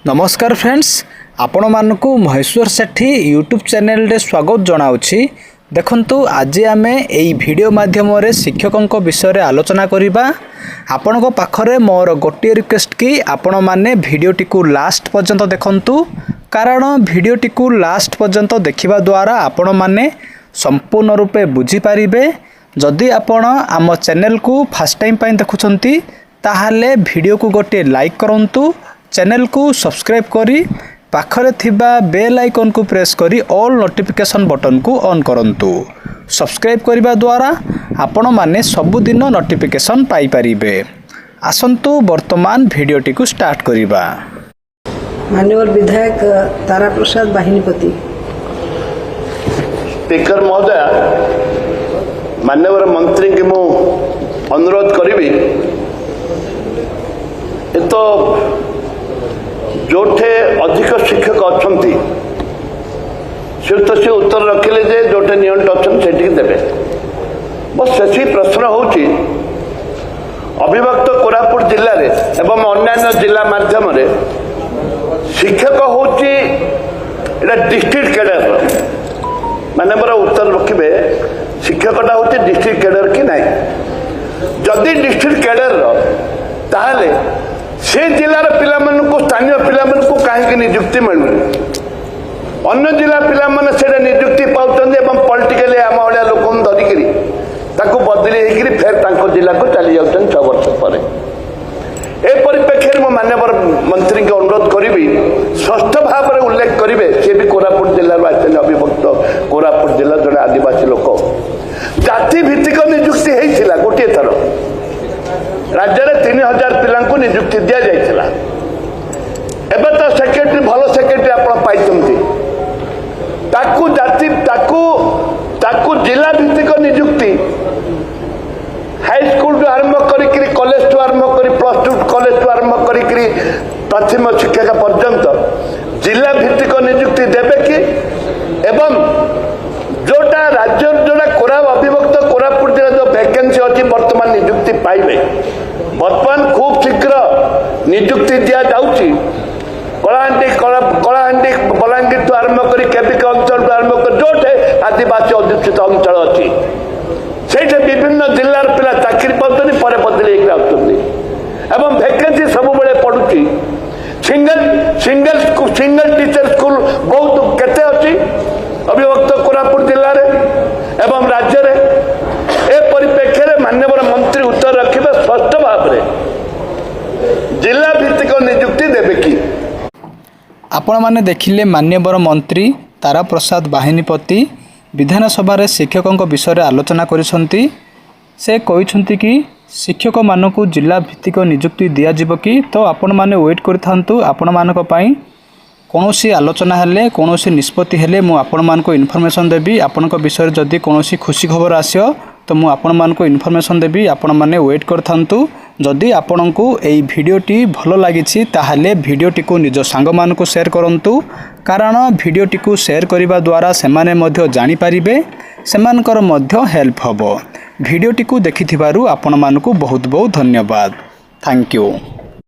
नमस्कार फ्रेंड्स, आपण मानकु महेश्वर सेठी YouTube channel रे स्वागत जनाउछि। देखंतु आज आमे एई वीडियो माध्यम रे शिक्षकों विषय आलोचना करिबा। आपनको पाखरे मोर गोटे रिक्वेस्ट कि आपण माने वीडियोटी को लास्ट पर्यंत देखंतु, कारण वीडियोटी को लास्ट पर्यंत देखिबा द्वारा आपण माने संपूर्ण रूपे बुझी पारिबे। जदि आपण आम चैनल को फर्स्ट टाइम पई देखुछंती ताहाले वीडियो को गोटे लाइक करंतु, चैनल को सब्सक्राइब करी पाखरे थिबा बेल आइकन को प्रेस करी ऑल नोटिफिकेशन बटन को ऑन करंतु। सब्सक्राइब करिबा द्वारा आपण माने सबुदिन नोटिफिकेशन पाई परिबे। आसंतु वर्तमान वीडियोटी को स्टार्ट करिबा। माननीय विधायक तारा प्रसाद बाहिनीपति। स्पीकर महोदय, माननीय मंत्री के मु अनुरोध करी तो जोठे अधिक शिक्षक अच्छा से उत्तर रखिले जे जोठे नियंट अच्छा से देवे। बस से प्रश्न होची अविभक्त कोरापुट जिले में एवं अन्य जिला माध्यम शिक्षक होची एटा डिस्ट्रिक्ट कैडर माने मोर उत्तर रखिबे शिक्षकटा होची डिस्ट्रिक्ट कैडर कि नहीं। जदि डिस्ट्रिक्ट कैडर ताहले से जिलार पिला को स्थानीय पिला को कहीं निजुक्ति मिलूनी, अन्य जिला पिला से निजुक्ति पाउछन्ते एवं पॉलिटिकली आम भाया लोक धरिकी बदली होकर फेर जिला को चली जाउछन 6 वर्ष पर। ए परिप्रेक्षी में माननीय मंत्री को अनुरोध करी स्पष्ट भाव में उल्लेख करेंगे सी भी कोरापुट जिले अविभक्त कोरापुट जिला जड़े आदिवासी लोक जाति भित्तिक निजुक्ति होता गोटे थर राज्य में 3000 पिला निजुक्ति दि जाइला। एवं तो सेक्रेटरी भल सेक्रेटरी आप जाति जिला भित्तिक निजुक्ति हाई स्कूल आरंभ करी कॉलेज टू आरंभ करी प्लस टू कॉलेज टू आरंभ करी प्राथमिक शिक्षा पर्यंत जिला भित्तिक निजुक्ति देवे कि एवं जोटा राज्य जोटा कोराब अविभक्त कोरापुट जिला जो वैकेंसी अच्छी वर्तमान निजुक्ति पाइबे। वर्तमान खूब शीघ्र निजुक्ति दि जाउची कलाहांडी बलांगीर टू आरंभ करी केबिक अंचल आरंभ कर जोटे आदिवासी अध्युषित अंचल अच्छी से विभिन्न जिलार पिला चाकरी पाउछन्ति पर बदली एवं वैकेंसी सब बेले पड़ुची। सिंगल टीचर स्कूल बहुत केते अच्छी अविभक्त कोरापुट जिले में एवं राज्य में। ए परिप्रेक्षी में माननीय मंत्री उत्तर रखिबे स्पष्ट भाव में जिला भित्तिक निजुक्ति देवे कि। आपण माने देखिले माननीय मंत्री तारा प्रसाद बाहिनीपति विधानसभा रे शिक्षकों विषय आलोचना करिसंती। से कहिसंती कि शिक्षक मानकु जिला भित्तिक निजुक्ति दिया जिवो कि। तो आपण माने वेट करिथांतु, आपण मानक पई कौनसी आलोचना हेले कौनसी निष्पत्ति हेले मु आपण मानको इनफॉरमेशन देबी। आपनक विषय जदि कौनसी खुशी खबर आसियो तो मु आपण मानको इनफॉरमेशन देबी। आपण माने वेट करथांतु। जदि आपनकु एई वीडियोटी भलो लागिछि ताहाले वीडियोटी को निज सांग मानको शेयर करंतु, कारण वीडियोटी को शेयर करिबा द्वारा सेमाने मध्य जानि पारिबे, सेमानकर मध्य हेल्प हबो। वीडियोटी को देखिथिबारु आपण मानको बहुत बहुत धन्यवाद। Thank you.